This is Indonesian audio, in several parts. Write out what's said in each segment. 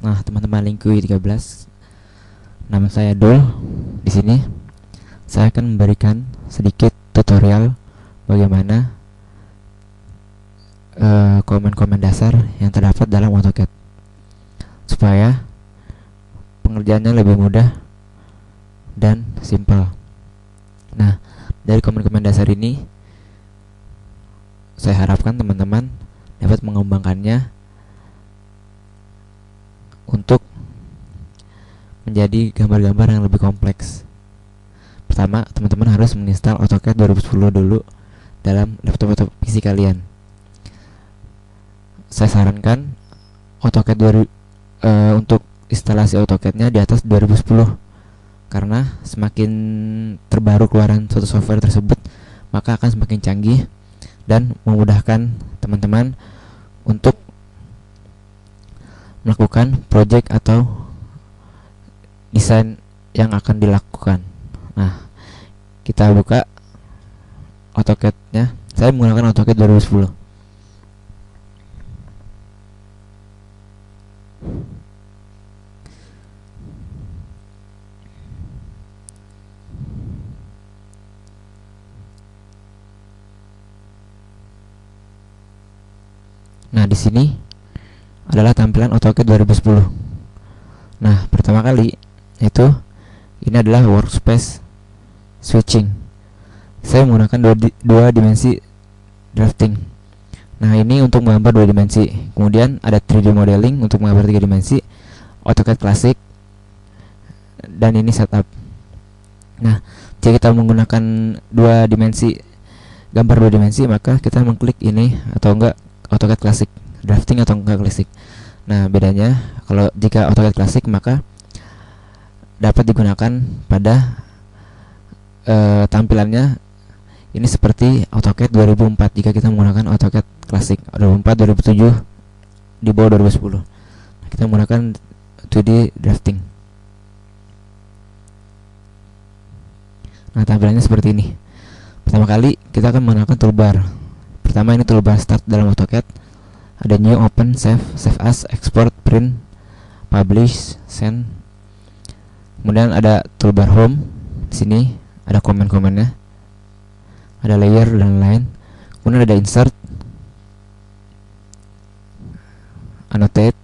Nah, teman-teman Lingkui 13, nama saya Dul. Di sini saya akan memberikan sedikit tutorial bagaimana komen-komen dasar yang terdapat dalam AutoCAD supaya pengerjaannya lebih mudah dan simpel. Nah, dari komen-komen dasar ini saya harapkan teman-teman dapat mengembangkannya untuk menjadi gambar-gambar yang lebih kompleks. Pertama, teman-teman harus menginstal AutoCAD 2010 dulu dalam laptop atau PC kalian. Saya sarankan AutoCAD untuk instalasi AutoCAD-nya di atas 2010, karena semakin terbaru keluaran suatu software tersebut, maka akan semakin canggih dan memudahkan teman-teman untuk melakukan project atau desain yang akan dilakukan. Nah, kita buka AutoCAD-nya. Saya menggunakan AutoCAD 2010. Nah, di sini adalah tampilan AutoCAD 2010. Nah, pertama kali itu ini adalah workspace switching. Saya menggunakan dua dimensi drafting. Nah, ini untuk menggambar dua dimensi. Kemudian ada 3D modeling untuk menggambar tiga dimensi, AutoCAD Classic, dan ini setup. Nah, jika kita menggunakan dua dimensi, gambar dua dimensi, maka kita mengklik ini atau enggak AutoCAD Classic, drafting atau enggak Classic. Nah, bedanya kalau jika AutoCAD Classic maka dapat digunakan pada tampilannya ini seperti AutoCAD 2004 jika kita menggunakan AutoCAD Classic 2004, 2007 di bawah 2010. Nah, kita menggunakan 2D drafting. Nah, tampilannya seperti ini. Pertama kali kita akan menggunakan toolbar. Pertama, ini toolbar start dalam AutoCAD. Ada new, open, save, save as, export, print, publish, send. Kemudian ada toolbar home. Di sini ada komen-komennya, ada layer dan lain. Kemudian ada insert, annotate,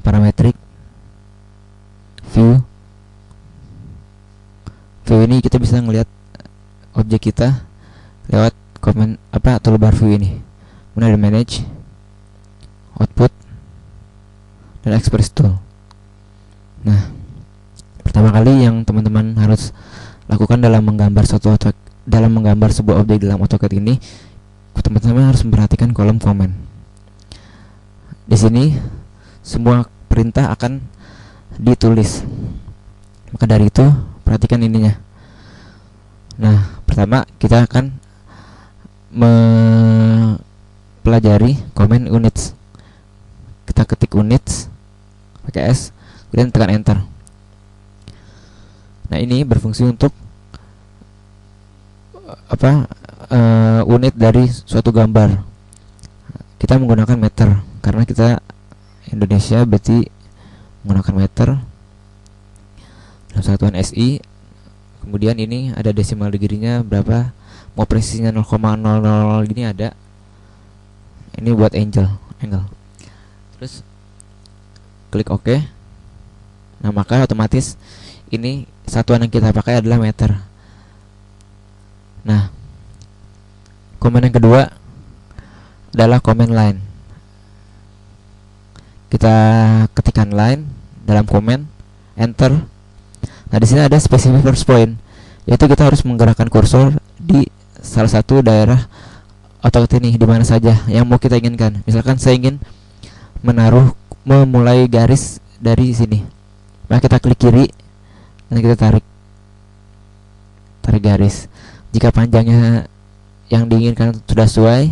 parametric, view. View ini kita bisa ngelihat objek kita lewat komen toolbar view ini. Kemudian ada manage, output, dan express tool. Nah, pertama kali yang teman-teman harus lakukan dalam menggambar sebuah objek dalam AutoCAD ini, teman-teman harus memperhatikan kolom komen. Di sini semua perintah akan ditulis. Maka dari itu perhatikan ininya. Nah, pertama kita akan mempelajari komen units. Kita ketik units pakai S, kemudian tekan enter. Nah, ini berfungsi untuk unit dari suatu gambar. Kita menggunakan meter karena kita Indonesia, berarti menggunakan meter dalam satuan SI. Kemudian ini ada decimal degree-nya berapa, mau presisinya 0,00 gini ada. Ini buat angle. Terus klik OK. Nah, maka otomatis ini satuan yang kita pakai adalah meter. Nah, komen yang kedua adalah comment line. Kita ketikkan line dalam komen, enter. Nah, di sini ada specific first point, yaitu kita harus menggerakkan kursor di salah satu daerah AutoCAD ini di mana saja yang mau kita inginkan. Misalkan saya ingin memulai garis dari sini, maka kita klik kiri dan kita tarik garis. Jika panjangnya yang diinginkan sudah sesuai,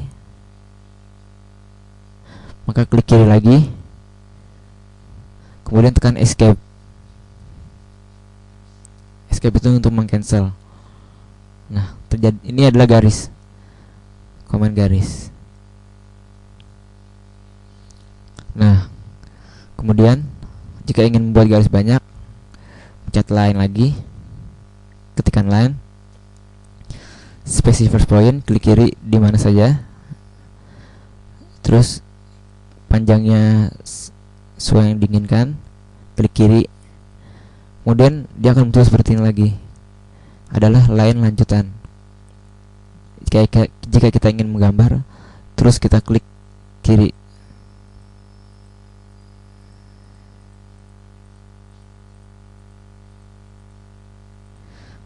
maka klik kiri lagi, kemudian tekan escape. Escape itu untuk mengcancel. Nah, ini adalah garis, komen garis. Kemudian jika ingin membuat garis banyak, pencet line lagi, ketikkan line, specify first point, klik kiri di mana saja, terus panjangnya sesuai yang diinginkan, klik kiri. Kemudian dia akan muncul seperti ini lagi, adalah line lanjutan. Jika kita ingin menggambar, terus kita klik kiri.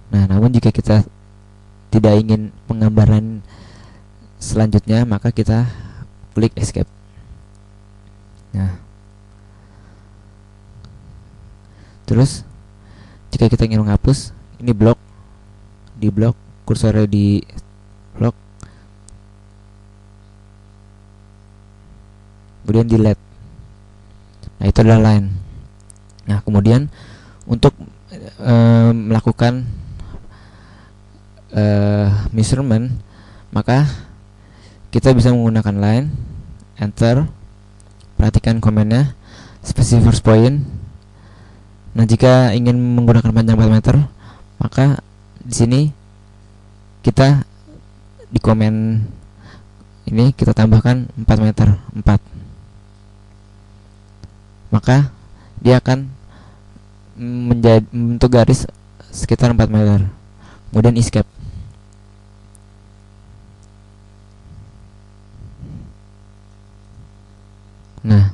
Nah, namun jika kita tidak ingin penggambaran selanjutnya, maka kita klik escape. Nah, terus jika kita ingin menghapus, ini blok, di blok, kursornya di blok, kemudian delete. Nah, itu adalah line. Nah, kemudian untuk melakukan measurement, maka kita bisa menggunakan line, enter, perhatikan komennya, specify first point. Nah, jika ingin menggunakan panjang 4 meter, maka di sini kita di komen ini kita tambahkan 4 meter, 4. Maka dia akan membentuk garis sekitar 4 meter. Kemudian escape. Nah,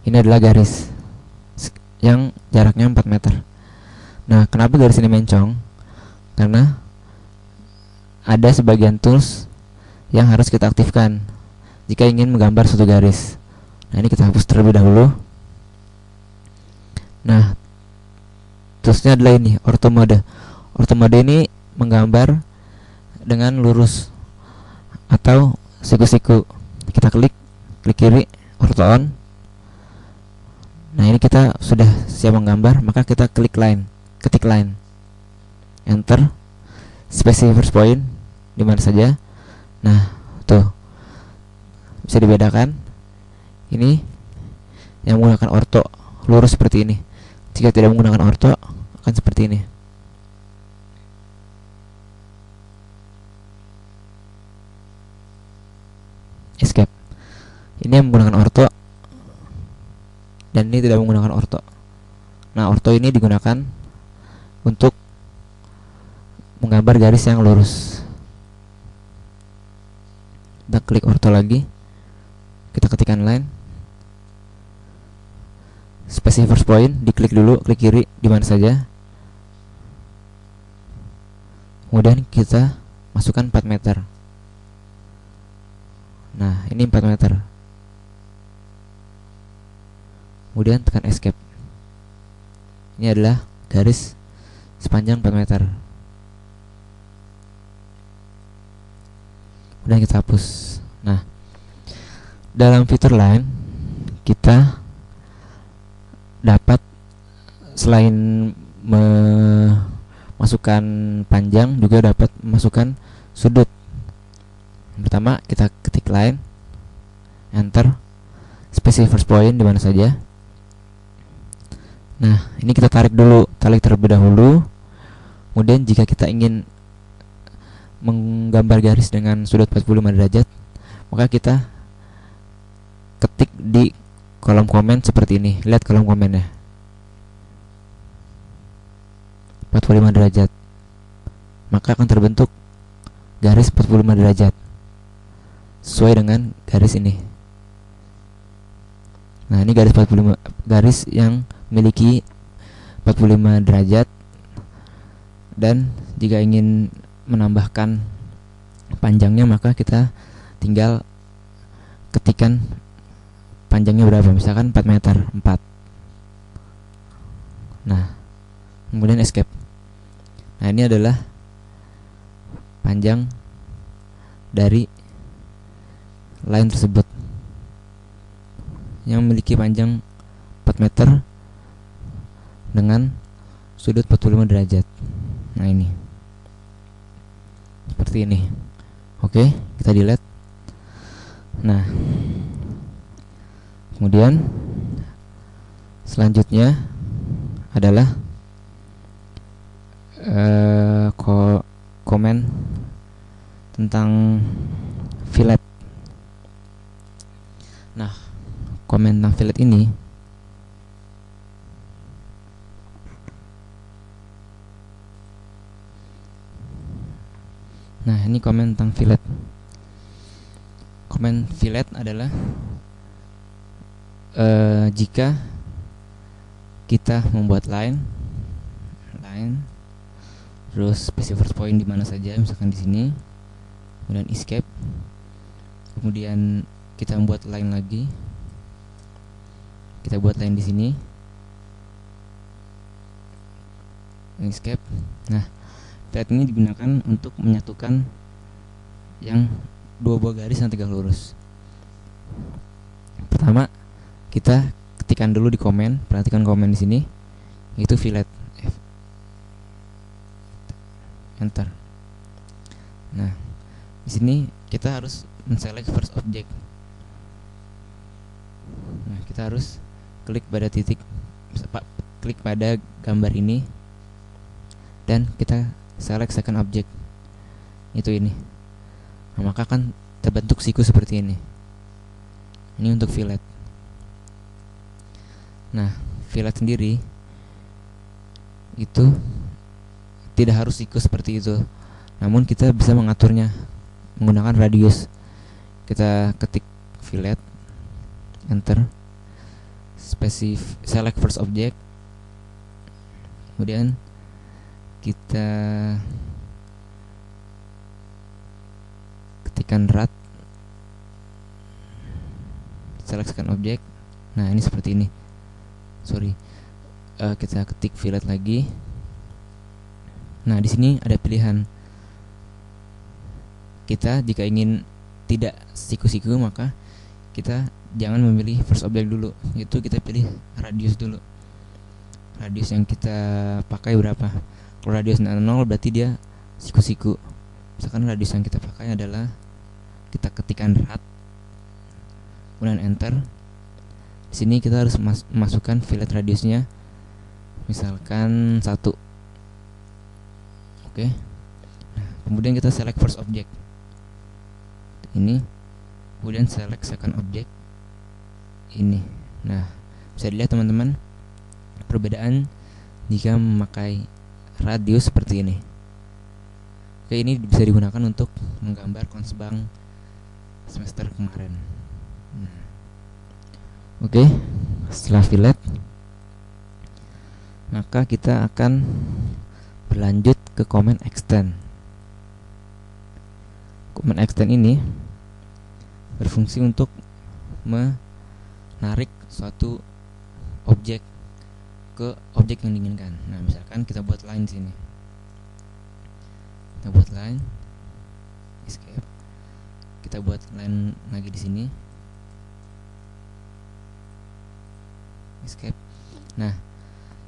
ini adalah garis yang jaraknya 4 meter. Nah, kenapa garis ini mencong? Karena ada sebagian tools yang harus kita aktifkan jika ingin menggambar suatu garis. Nah, ini kita hapus terlebih dahulu. Nah, toolsnya adalah ini, ortho mode. Ortho mode ini menggambar dengan lurus atau siku-siku. Kita klik kiri, ortho on. Nah, ini kita sudah siap menggambar, maka kita klik line, ketik line, enter, specify first point di mana saja. Nah, tuh bisa dibedakan. Ini yang menggunakan ortho lurus seperti ini. Jika tidak menggunakan ortho akan seperti ini. Escape. Ini yang menggunakan ortho, dan ini tidak menggunakan ortho. Nah, ortho ini digunakan untuk menggambar garis yang lurus. Kita klik ortho lagi, kita ketikkan line, specify first point, diklik dulu, klik kiri di mana saja. Kemudian kita masukkan 4 meter. Nah, ini 4 meter. Kemudian tekan escape. Ini adalah garis sepanjang 4 meter. Kemudian kita hapus. Nah, dalam fitur line kita dapat selain memasukkan panjang, juga dapat memasukkan sudut. Pertama kita ketik line, enter, specify first point di mana saja. Nah, ini kita tarik terlebih dahulu. Kemudian jika kita ingin menggambar garis dengan sudut 45 derajat, maka kita ketik di kolom komen seperti ini. Lihat kolom komennya, 45 derajat. Maka akan terbentuk garis 45 derajat sesuai dengan garis ini. Nah, ini garis 45, garis yang memiliki 45 derajat. Dan jika ingin menambahkan panjangnya, maka kita tinggal ketikkan panjangnya berapa, misalkan 4 meter, 4. Nah, kemudian escape. Nah, ini adalah panjang dari line tersebut yang memiliki panjang 4 meter dengan sudut 45 derajat. Nah, ini seperti ini. Oke, kita delete. Nah, Kemudian selanjutnya adalah komen tentang fillet. Nah, komen tentang fillet ini komen tentang fillet. Komen fillet adalah jika kita membuat line terus specify first point di mana saja, misalkan di sini, kemudian escape, kemudian kita membuat line lagi, kita buat line di sini, escape. Nah, fillet ini digunakan untuk menyatukan yang dua buah garis yang tegak lurus. Pertama, kita ketikkan dulu di komen, perhatikan komen di sini, itu fillet. Enter. Nah, di sini kita harus men-select first object. Nah, kita harus klik pada titik, klik pada gambar ini, dan kita select second object. Itu ini. Nah, maka akan terbentuk siku seperti ini. Ini untuk fillet. Nah, fillet sendiri itu tidak harus siku seperti itu, namun kita bisa mengaturnya menggunakan radius. Kita ketik fillet, enter, select first object, kemudian kita ketikkan rad, select second object. Nah, ini seperti ini. Kita ketik fillet lagi. Nah, di sini ada pilihan. Kita jika ingin tidak siku-siku, maka kita jangan memilih first object dulu. Itu kita pilih radius dulu. Radius yang kita pakai berapa? Kalau radius 0 berarti dia siku-siku. Misalkan radius yang kita pakai adalah, kita ketikkan rad, kemudian enter. Di sini kita harus masukkan fillet radiusnya, misalkan 1. Oke. Nah, kemudian kita select first object ini, kemudian select second object ini. Nah, bisa dilihat teman-teman perbedaan jika memakai radius seperti ini. Oke, ini bisa digunakan untuk menggambar konsbang semester kemarin. Oke, setelah fillet, maka kita akan berlanjut ke comment extend. Comment extend ini berfungsi untuk menarik suatu objek ke objek yang diinginkan. Nah, misalkan kita buat line di sini. Kita buat line, escape. Kita buat line lagi di sini, escape. Nah,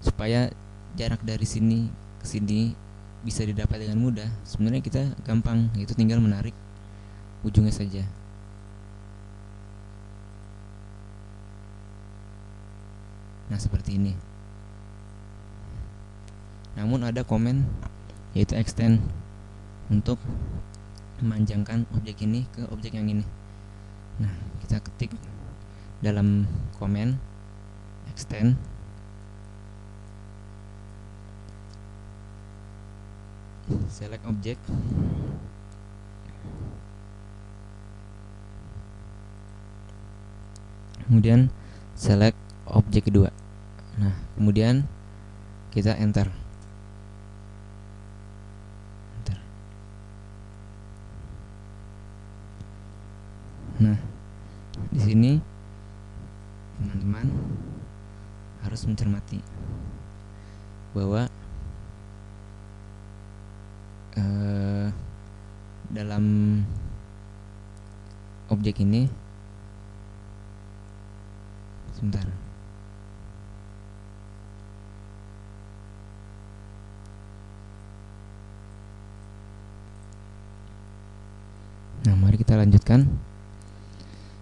supaya jarak dari sini ke sini bisa didapat dengan mudah, sebenarnya kita gampang, yaitu tinggal menarik ujungnya saja. Nah, seperti ini. Namun ada komen, yaitu extend, untuk memanjangkan objek ini ke objek yang ini. Nah, kita ketik dalam komen extend, select object, kemudian select objek kedua. Nah, kemudian kita enter. Nah, di sini teman-teman harus mencermati bahwa dalam objek ini, sebentar. Nah, mari kita lanjutkan.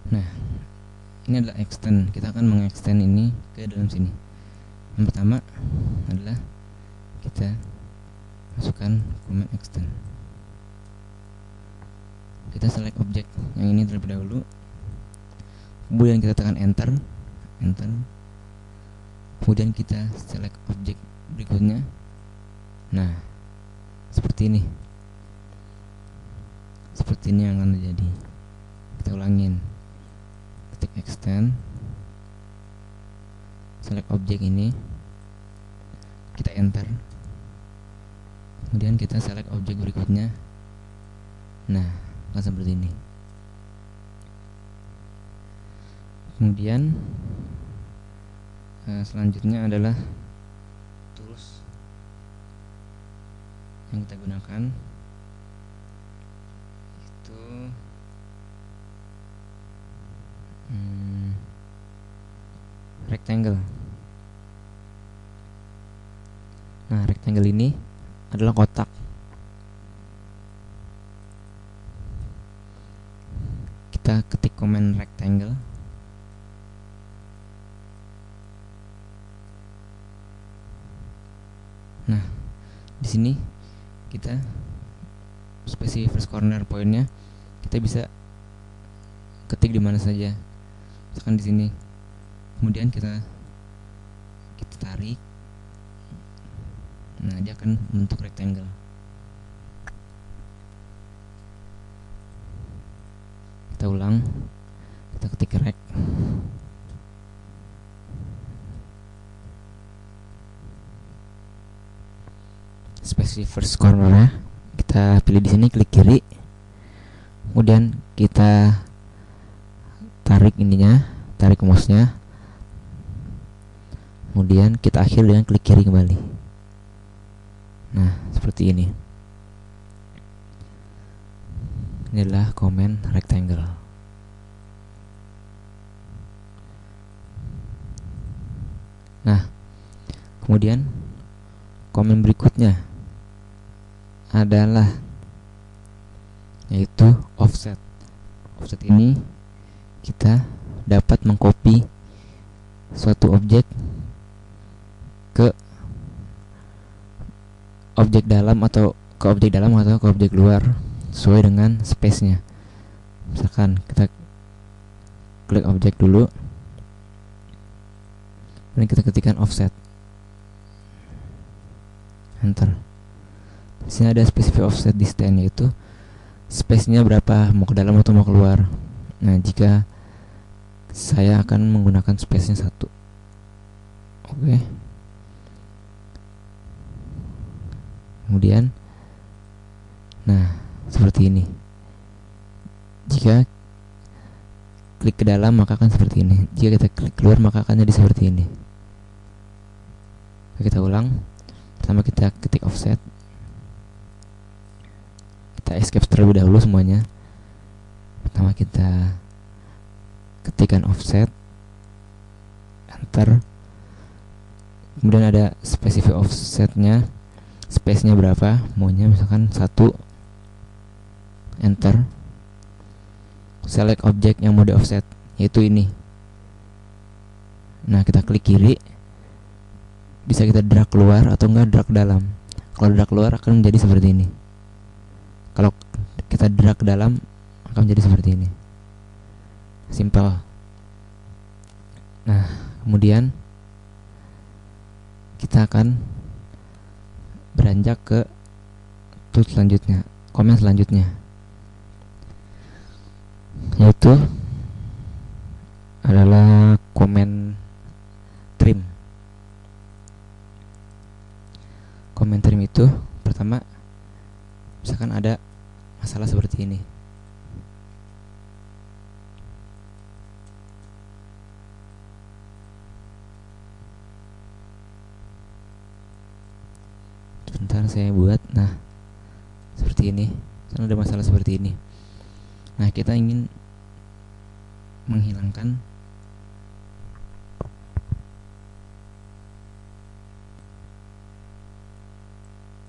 Nah, ini adalah extend. Kita akan mengextend ini ke dalam sini. Yang pertama adalah kita masukkan command extend. Kita select objek yang ini terlebih dahulu, kemudian kita tekan enter, kemudian kita select objek berikutnya. Nah, seperti ini yang akan terjadi. Kita ulangin, ketik extend, select objek ini, kita enter, kemudian kita select objek berikutnya. Nah, akan seperti ini. Kemudian selanjutnya adalah tools yang kita gunakan, itu rectangle. Nah, rectangle ini adalah kotak. Kita ketik command rectangle, nah di sini kita specify first corner pointnya kita bisa ketik di mana saja, misalkan di sini. Kemudian kita tarik, nah dia akan membentuk rectangle. Kita ulang, kita ketik rect, specify first corner, kita pilih di sini, klik kiri, kemudian kita tarik ininya, tarik mouse-nya, kemudian kita akhiri dengan klik kiri kembali. Nah, seperti ini. Ini adalah command rectangle. Nah, kemudian command berikutnya adalah yaitu offset. Offset ini kita dapat mengcopy suatu objek ke objek dalam atau ke objek luar sesuai dengan space-nya. Misalkan kita klik objek dulu, dan kita ketikkan offset, enter. Di sini ada specify offset distance, yaitu space-nya berapa, mau ke dalam atau mau keluar. Nah, jika saya akan menggunakan space-nya 1. Oke. Kemudian, nah seperti ini. Jika klik ke dalam maka akan seperti ini. Jika kita klik keluar maka akan jadi seperti ini. Kita ulang. Pertama kita ketik offset. Kita escape terlebih dahulu semuanya. Pertama kita ketikkan offset, enter. Kemudian ada specify offsetnya, space-nya berapa, maunya misalkan 1, enter. Select objek yang mau di offset, yaitu ini. Nah, kita klik kiri, bisa kita drag keluar atau enggak drag dalam. Kalau drag keluar akan menjadi seperti ini. Kalau kita drag ke dalam akan menjadi seperti ini. Simple. Nah, kemudian kita akan beranjak ke tool selanjutnya, komen selanjutnya, yaitu adalah komen trim. Komen trim itu pertama, misalkan ada masalah seperti ini. Sebentar saya buat. Nah, seperti ini. Kan ada masalah seperti ini. Nah, kita ingin menghilangkan